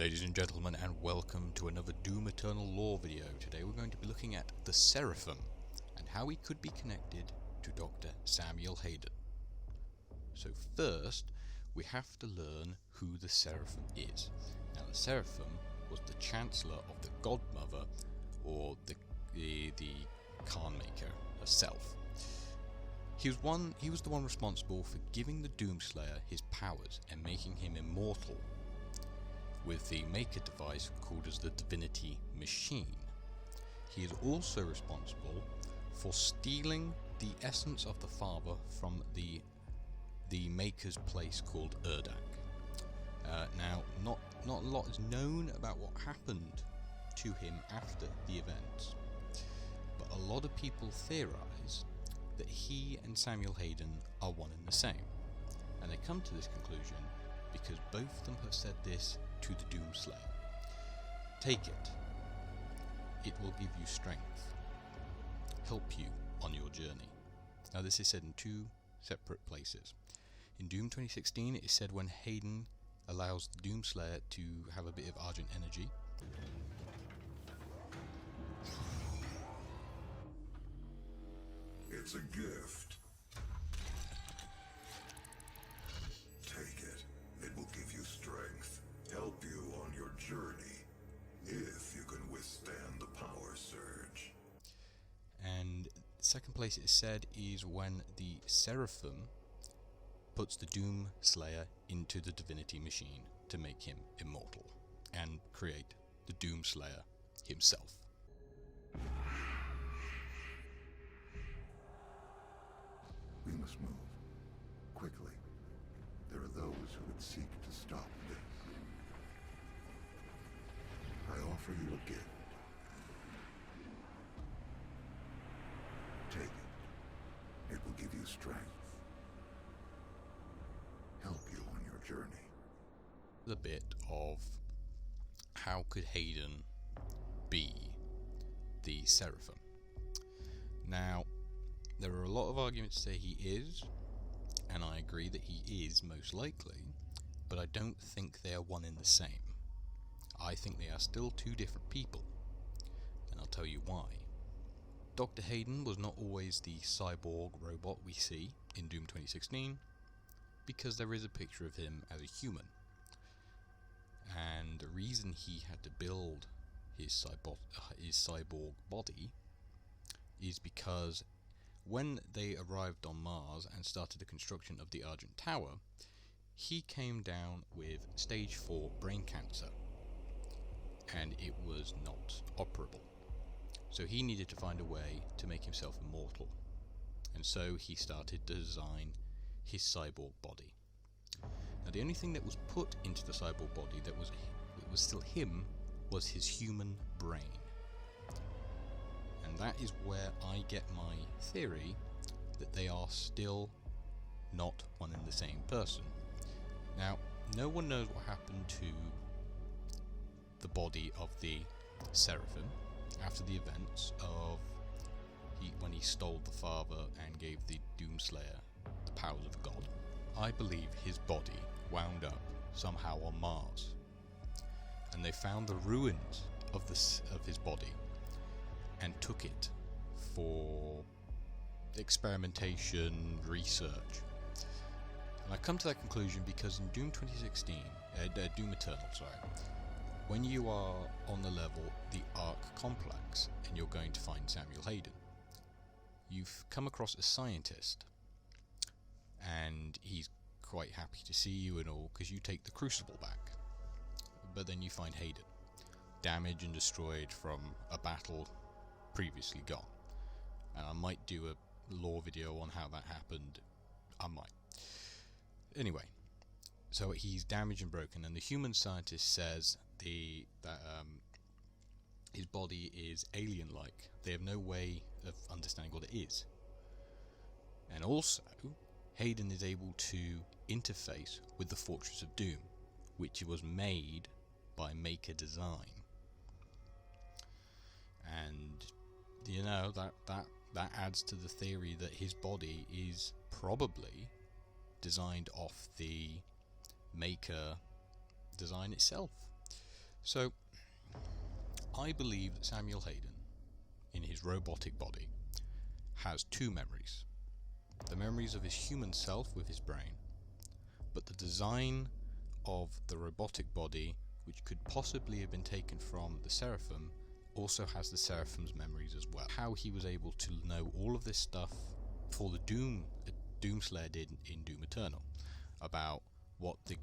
Ladies and gentlemen, and welcome to another Doom Eternal Lore video. Today we're going to be looking at the Seraphim and how he could be connected to Dr. Samuel Hayden. So first, we have to learn who the Seraphim is. Now the Seraphim was the Chancellor of the Godmother, or the Khan Maker herself. He was the one responsible for giving the Doomslayer his powers and making him immortal, with the Maker device called as the Divinity Machine. He is also responsible for stealing the essence of the Father from the Maker's place called Urdak. Now, not a lot is known about what happened to him after the events, but a lot of people theorize that he and Samuel Hayden are one and the same, and they come to this conclusion because both of them have said this to the Doomslayer. Take it. It will give you strength, help you on your journey. Now this is said in two separate places. In Doom 2016 it is said when Hayden allows the Doomslayer to have a bit of Argent energy. It's a gift. Take it. It will give you strength, help you on your journey, if you can withstand the power surge. And the second place it is said is when the Seraphim puts the Doomslayer into the Divinity Machine to make him immortal and create the Doomslayer himself. We must move quickly. There are those who would seek to stop this. I offer you a gift. Take it. It will give you strength, help you on your journey. The bit of how could Hayden be the Seraphim? Now, there are a lot of arguments to say he is, and I agree that he is most likely, but I don't think they are one and the same. I think they are still two different people, and I'll tell you why. Dr. Hayden was not always the cyborg robot we see in Doom 2016, because there is a picture of him as a human. And the reason he had to build his cyborg body is because when they arrived on Mars and started the construction of the Argent Tower, he came down with stage 4 brain cancer, and it was not operable. So he needed to find a way to make himself immortal, and so he started to design his cyborg body. Now the only thing that was put into the cyborg body that was still him was his human brain. And that is where I get my theory that they are still not one and the same person. Now, no one knows what happened to the body of the Seraphim after the events of when he stole the Father and gave the Doomslayer the powers of God. I believe his body wound up somehow on Mars, and they found the ruins of his body and took it for experimentation, research. And I come to that conclusion because in Doom 2016, Doom Eternal, when you are on the level, the Ark Complex, and you're going to find Samuel Hayden, you've come across a scientist, and he's quite happy to see you and all, because you take the Crucible back. But then you find Hayden, damaged and destroyed from a battle previously gone. And I might do a lore video on how that happened. I might. Anyway, so he's damaged and broken, and the human scientist says that his body is alien-like. They have no way of understanding what it is. And also, Hayden is able to interface with the Fortress of Doom, which was made by Maker Design. And you know, that adds to the theory that his body is probably designed off the Maker design itself. So, I believe that Samuel Hayden, in his robotic body, has two memories. The memories of his human self with his brain, but the design of the robotic body, which could possibly have been taken from the Seraphim, also has the Seraphim's memories as well. How he was able to know all of this stuff for the Doomslayer did in Doom Eternal, about what the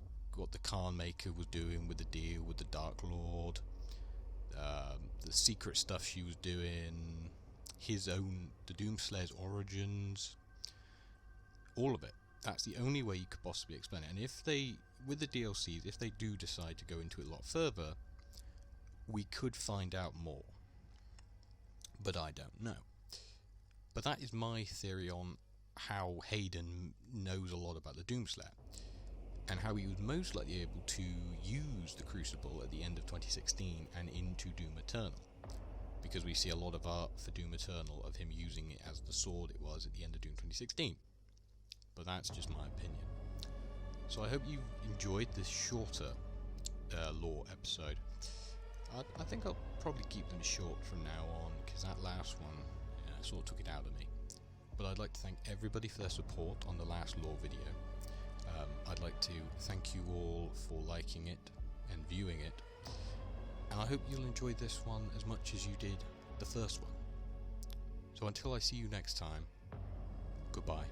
Khan Maker was doing with the deal with the Dark Lord, the secret stuff she was doing, the Doomslayer's origins, all of it. That's the only way you could possibly explain it. And if they, with the DLCs, if they do decide to go into it a lot further, we could find out more. But I don't know. But that is my theory on how Hayden knows a lot about the Doomslayer, and how he was most likely able to use the Crucible at the end of 2016 and into Doom Eternal, because we see a lot of art for Doom Eternal of him using it as the sword it was at the end of Doom 2016. But that's just my opinion. So I hope you enjoyed this shorter lore episode. I think I'll probably keep them short from now on, because that last one sort of took it out of me. But I'd like to thank everybody for their support on the last lore video. I'd like to thank you all for liking it and viewing it, and I hope you'll enjoy this one as much as you did the first one. So until I see you next time, goodbye.